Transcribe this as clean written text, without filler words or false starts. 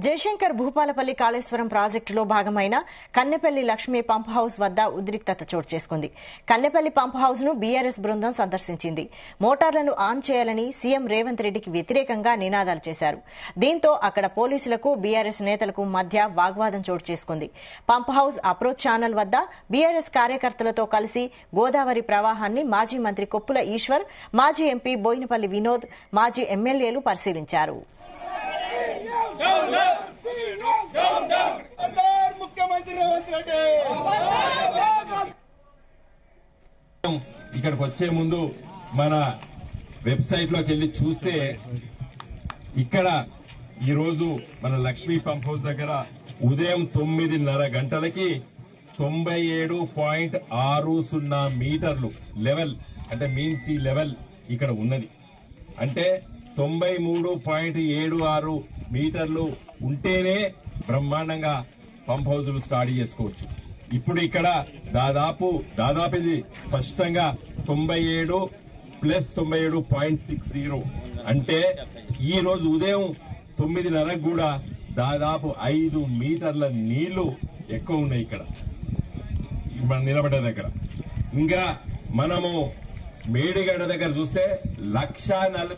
జయశంకర్ భూపాలపల్లి కాళేశ్వరం ప్రాజెక్టులో భాగమైన Kannepalli Lakshmi pump house వద్ద ఉద్రిక్తత చోటు చేసుకుంది. కన్నెపల్లి పంప్ హౌస్ ను బీఆర్ఎస్ బృందం సందర్శించింది. మోటార్లను ఆన్ చేయాలని సీఎం రేవంత్ రెడ్డికి వ్యతిరేకంగా నినాదాలు చేశారు. దీంతో అక్కడ పోలీసులకు బీఆర్ఎస్ నేతలకు మధ్య వాగ్వాదం చోటు చేసుకుంది. పంప్ హౌస్ అప్రోచ్ ఛానల్ వద్ద బీఆర్ఎస్ కార్యకర్తలతో కలిసి గోదావరి ప్రవాహాన్ని మాజీ మంత్రి కొప్పుల ఈశ్వర్, మాజీ ఎంపీ బోయినపల్లి వినోద్, మాజీ ఎమ్మెల్యేలు పరిశీలించారు. ఇక్కడికి వచ్చే ముందు మన వెబ్సైట్ లోకి వెళ్లి చూస్తే ఇక్కడ ఈరోజు మన లక్ష్మీ పంప్ హౌస్ దగ్గర ఉదయం 9:30 గంటలకి 97.60 మీటర్లు లెవెల్ అంటే మీన్ సీ లెవెల్ ఇక్కడ ఉన్నది. అంటే 93.76 మీటర్లు ఉంటేనే బ్రహ్మాండంగా పంప్ హౌజులు స్టార్ట్ చేసుకోవచ్చు. ఇప్పుడు ఇక్కడ దాదాపు ఇది స్పష్టంగా 97 ప్లస్ 97.60 అంటే ఈ రోజు ఉదయం 9:30 కూడా దాదాపు 5 మీటర్ల నీళ్లు ఎక్కువ ఉన్నాయి ఇక్కడ మనం నిలబడే దగ్గర. ఇంకా మనము మేడిగడ్డ దగ్గర చూస్తే 140,000